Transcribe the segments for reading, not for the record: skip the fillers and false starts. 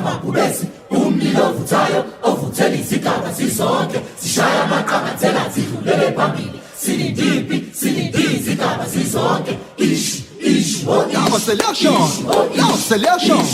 Mabubesi umlilo ovuthayo ovuthela izigaba zizonke zishaya amaqamathela zidlulele phambili sinidiphi izigaba zizonke ish l'accélération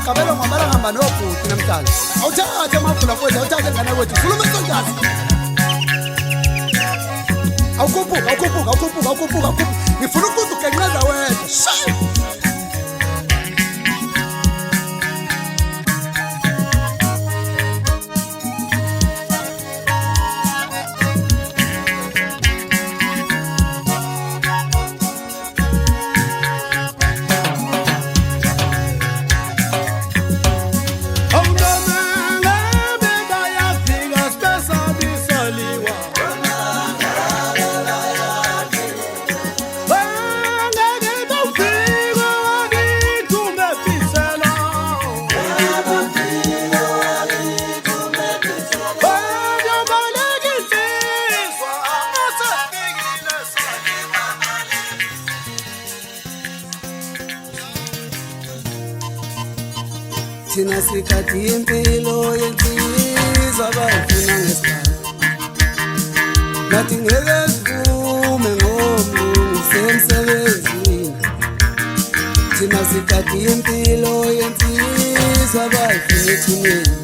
Kabelo ngambala ngamba nobhuti namhlanje awuthathe amafula futhi awuthathe ngane wethu khuluma isonjazi awukhuphuka ngifuna ukuthi ugenqeza wena thina sikhathi impilo yensizwa abayifuna ngesikhathi nathi ngeke sivume ngomlungu semsebenzini thina sikhathi impilo yensizwa abayifuna ethuneni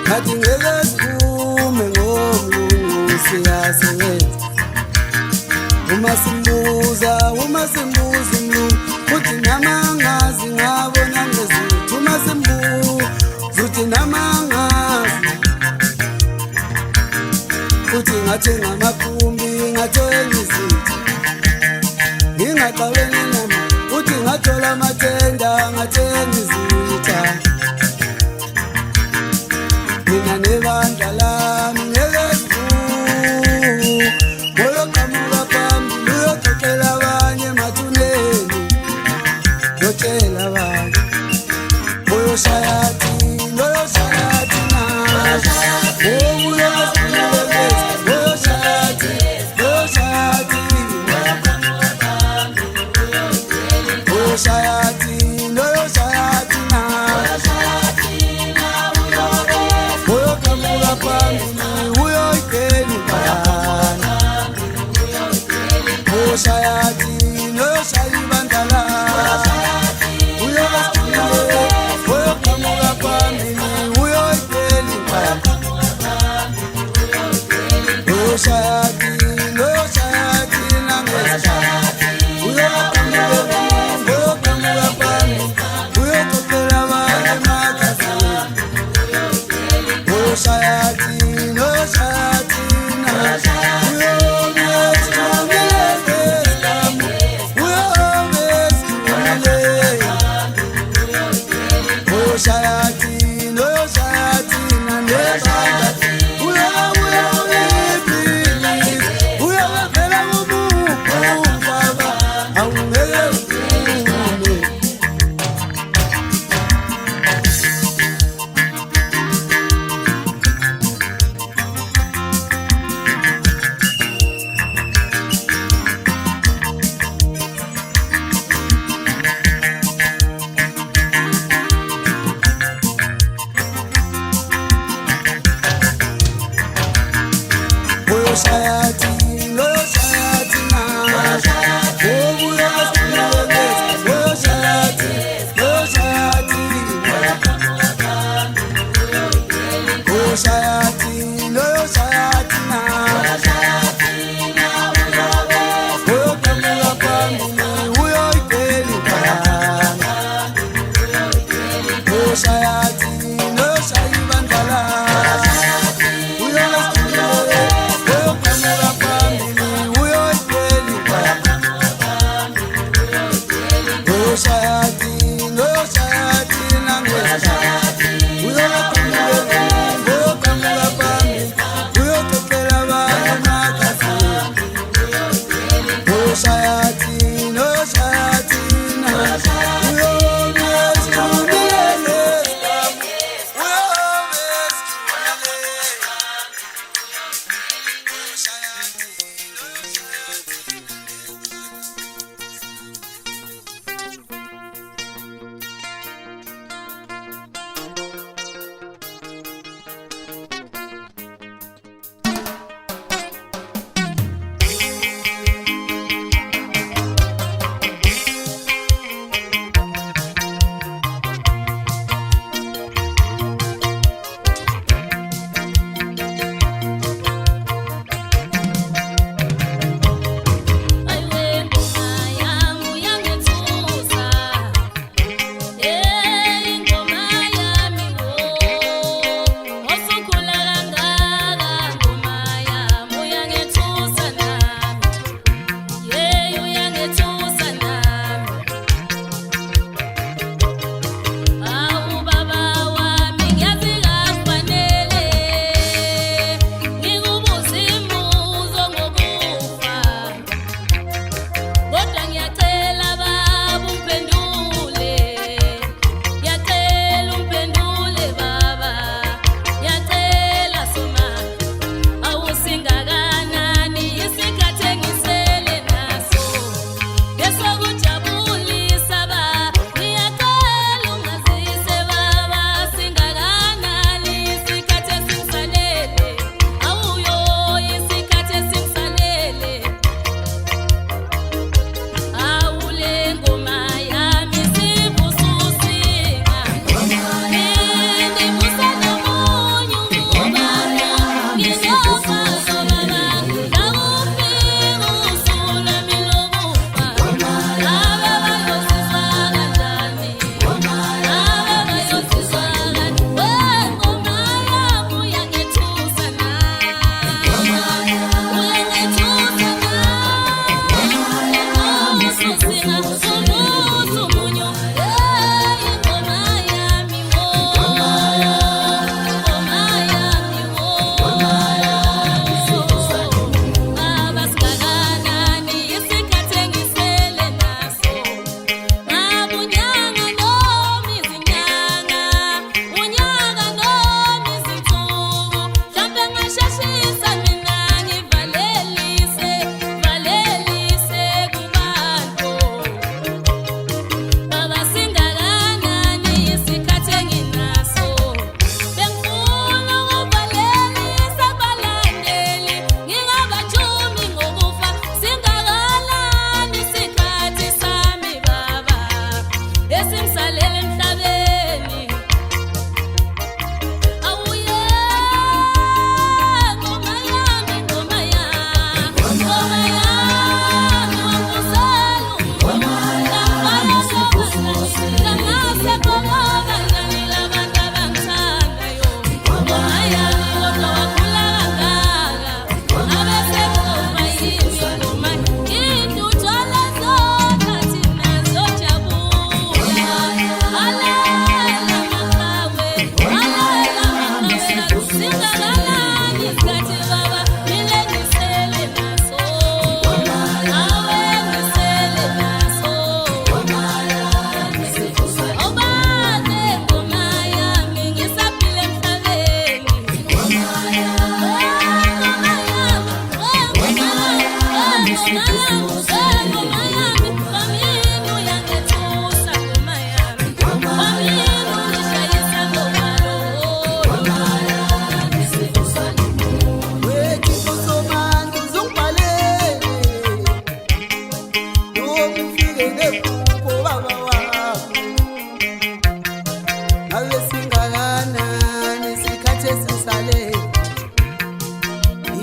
nathi ngeke sivume ngomlungu siyasebenza uma simbuza umlungu uthi namangazi ngabona ngezithu uma simbuza uthi namangazi uthi ngathenga amakhumbi ngathenga izithu ngingaqabeni nama uthi ngathola amathenda ngathenga izitha mina nebandla lami ngeke sivume uyaqhamuka phambili uyoxoxela abanye emathuneni yotshela abanye uyoshaya thina na uyaqhamuka phambili uyoxoxela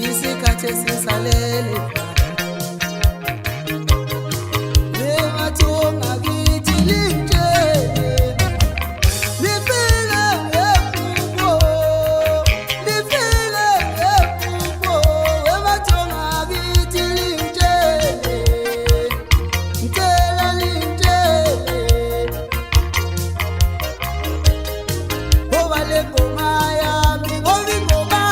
isikhathi esisalele lewathonga kithi lintshele lifike ngephupho lifike ngephupho lewathonga kithi lintshele ntshela lintshele ngoba le ngoma yami ngoba ingoma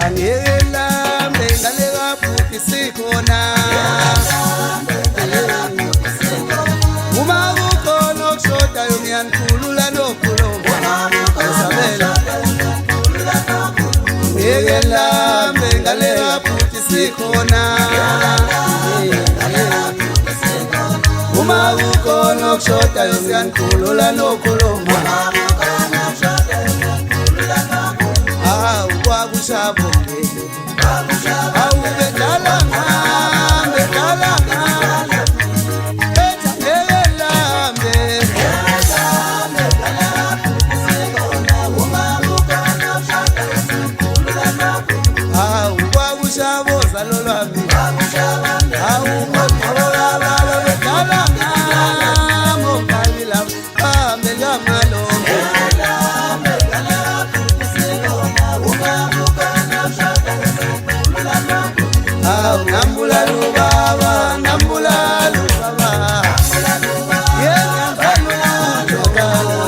angelambe ngalela futhi sikhona uma kukhona okushodayo ngiyanikhulula nokhuluma esabela ngelambe ngalela futhi sikhona uma kukhona okushodayo ngiyanikhulula nokhuluma kwakushabo awu bedala elambe awu kwakushabo zalo lwami awu bedala ngombalila hambe ngamalo nambula lubaba nambula lubaba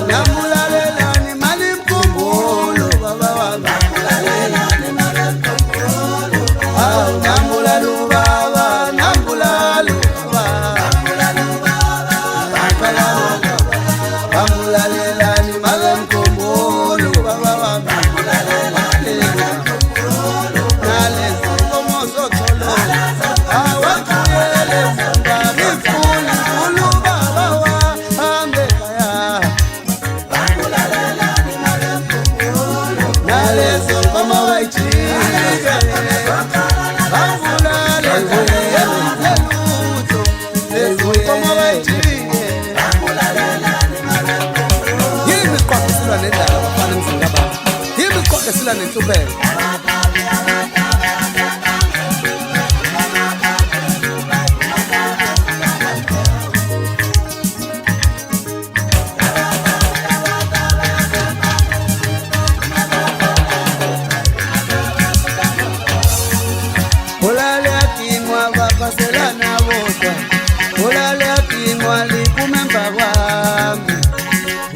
nambula lelani mali mkumbulo baba wami nambula lubaba nambula lubaba nambula lelani mali mkumbulo baba wami sila nentubelo ulale akinwa bapaselana bodwa ulale akinwa likumemba kwami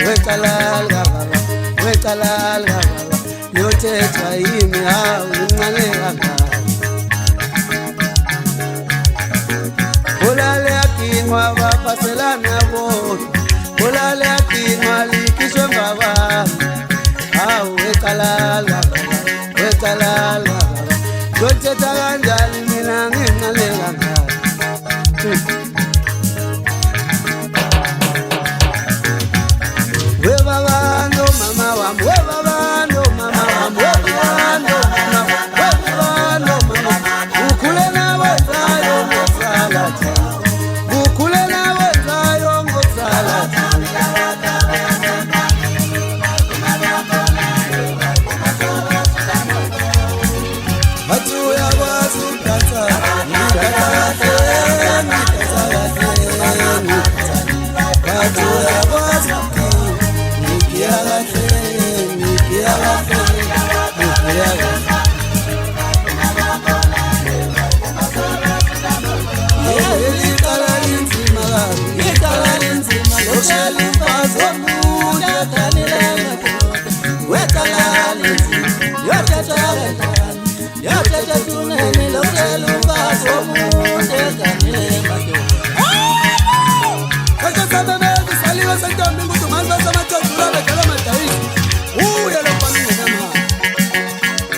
wekalala baba wekalala baba yothetha yimi hawu unqaleka ngayo ulale akinwa bapaselana bodwa ulale akinwa likhishwe mbabami hawu wekalala baba yothetha kanjani mina nginqaleka ngayo webabando mama wami webabando mama wami webabando mama ukhule nawe zayo ngosalathi ukhule nawe zayo ngosalathi bathu yakwazi ukudansa bathu yakwazi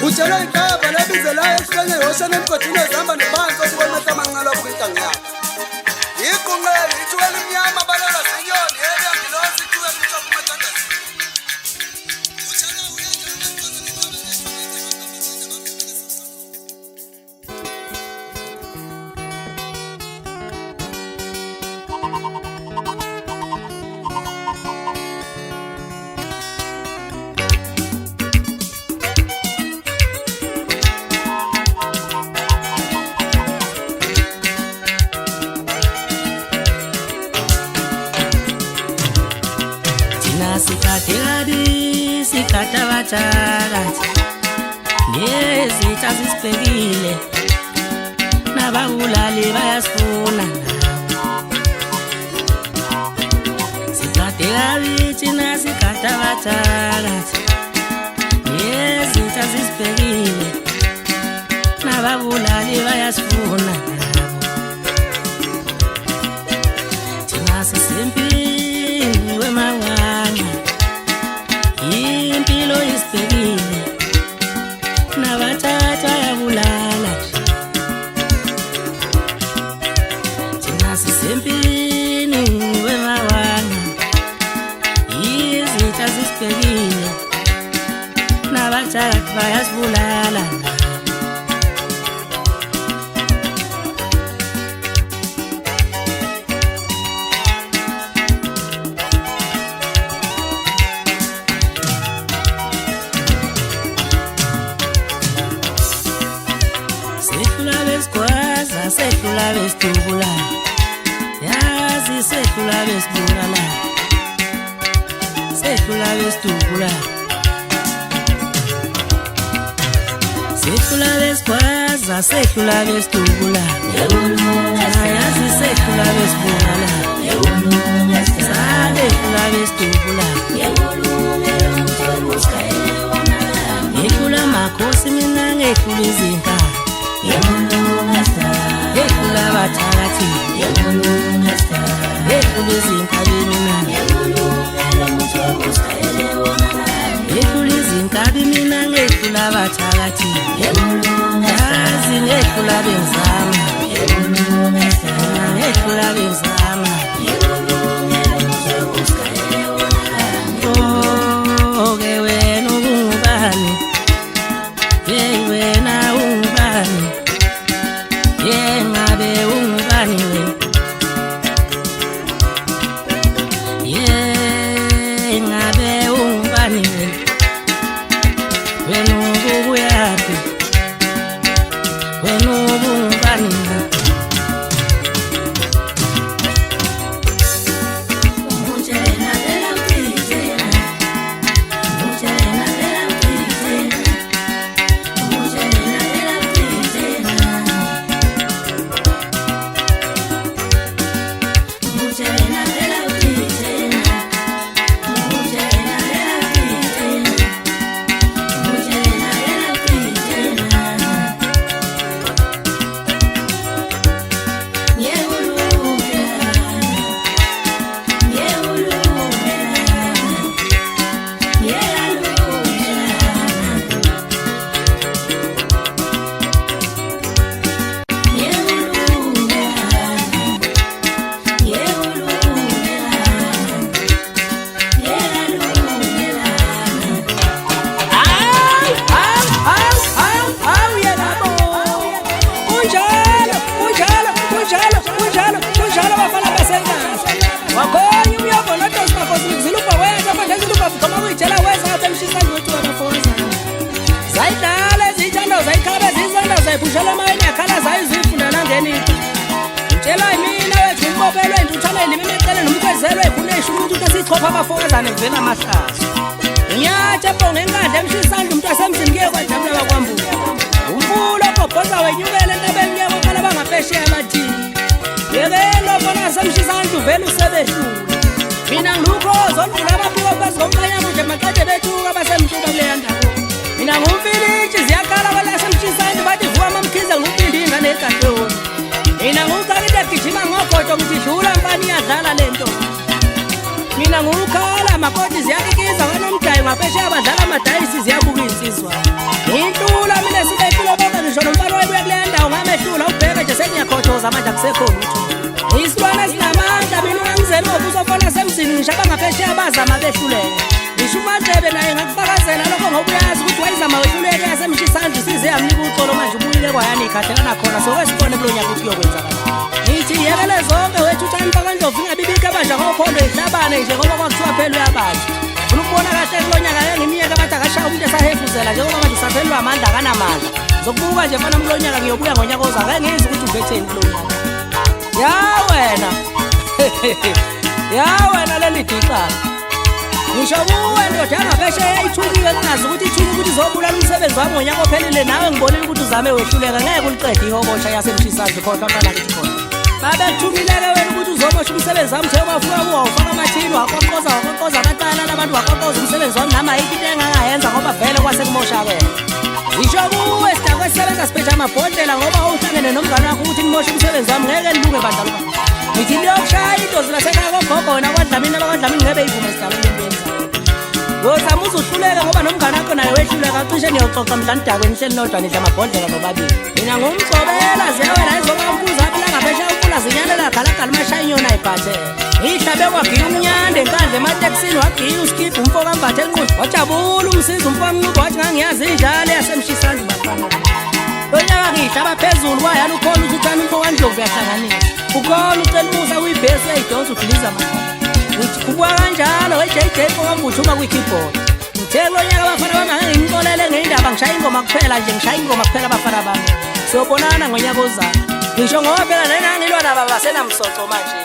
Uchela ikhaba labizela esihlenge yosha nemgodini ezihamba nebanzi okubonisa amanqalo obukintanga yakho. Iqunqele ithuwele Sikhathi sikhathabathakathi nezitha zisibhekile nababulali bayasifuna sikhathi thina sikhathabathakathi nezitha zisibhekile nababulali bayasifuna thina sisempini wemanganga impilo isibhekile nabathatha yabulala thina sisempini wemawanga izitha zisibhekile nabathatha bayasibulala Sehlula besitubula yazi sehlula besibulala sehlula besitubula sehlula besikwaza sehlula besitubula yazi sehlula besibulala sehlula besitubula ngehlula makhosi mina ngehlula izinka Yekhula bathakathi yekhula izinkabi mina yekhula izinkabi mina ngekhula bathakathi yazi ngekhula benzama ngekhula benzama oh ke wena ungubani wena ungubani ngabe ungubani ngabe ungubani wena ubuyaphi wena ubungubani mina ngukhala makoti ziyakikiza kanomdayi ngaphesheya abadlala amadayisi ziyabuka insizwa ngintula mina sibethula bonke ngisho nomfana wayebuya kule ndawo ngamehlula ubheke nje sengiyakhothoza manje akusekho lutho isilwane esinamandla mina ungangizela ngokuzofona semzini ngishaba ngaphesheya abazama behluleka ngisho uMadlebe naye ngakufakazela lokho ngokuyazi ukuthi wayizama wehluleke yasemshisandla isize yamnika uxolo manje ubuyile kwayani ikhathelana khona sokwesibone kulo nyaka ukuthi yokwenzakala ngithi yekele zonke wethu uThanifa kaNdlovu ingabibika abadla ngophondo ihlabane nje ngoba kwakuthiwa phela uyabadla ufuna ukubona kahle kulo nyaka ngeminyaka abade akashaya umuntu esahefuzela njengoba manje usaphelwa amandla akanamandla zokubuka nje mfana kulo nyaka ngiyobuya ngonyaka ozayo ngeke ngizwe ukuthi uvetheni kulo nyaka ya wena leli dicala ngisho kuwe ndoda yangaphesheya ithukile kungazi ukuthi ithule ukuthi izobulala umsebenzi wami ngonyaka ophelile nawe ngibonile ukuthi uzame wehluleka ngeke uliqede ihobosha yasemshisazi khona mntana kithi khona babekuthumile-ke wena ukuthi uzomosha umsebenzi wami njengoba ufika wawufaka amathini waqoqoza abantwana nabantu waqoqoza umsebenzi wami nama ayikho into engangayenza ngoba vele kwasekumosha-ke ngisho kuwe sidakwe sisebenza siphethe amabhodlela ngoba uhlangene nomngane wakho ukuthi nimoshe umsebenzi wami ngeke nilunge badlala ba ngithi niyokushaya indozi lasekhaya kogogo nakwadlamini abakwadlamini ngebe yivume sidakweni empeni yozama uzuhluleka ngoba nomngane wakho naye wehluleka cishe niyoxoxa mdlana idakweni nihleli nodwa nidla amabhodlela nobabili mina ngumgcobela ziyawena izobambuza aphi langaphesheya ufuna zinyalela galagala umashaya inyona ayibhathe ihlabe kwagiya umnyande enkandla ematekisini wagiya uskipha umfo kambathe enqudu wajabula umsiza umfo wamncubo wathi ngangiyazi injalo yasemshisazi bafana lonyaka ngihlaba phezulu kwayani ukhona ukuthi uthanda umfo kandlovu yahlanganisa ukhona ucela umusa kuyibhesi uyayidonsa udiliza maqola uthi kubuka kanjalo we-JJ okambuthuma kwi-keyboard ngithe lonyaka abafana bami angengimxolele ngeyindaba ngishaya ingoma kuphela nje ngishaya ingoma kuphela abafana bami sobonana ngonyaka ozayo ngisho ngoba phela nenangilwa nabo basenamsoco manje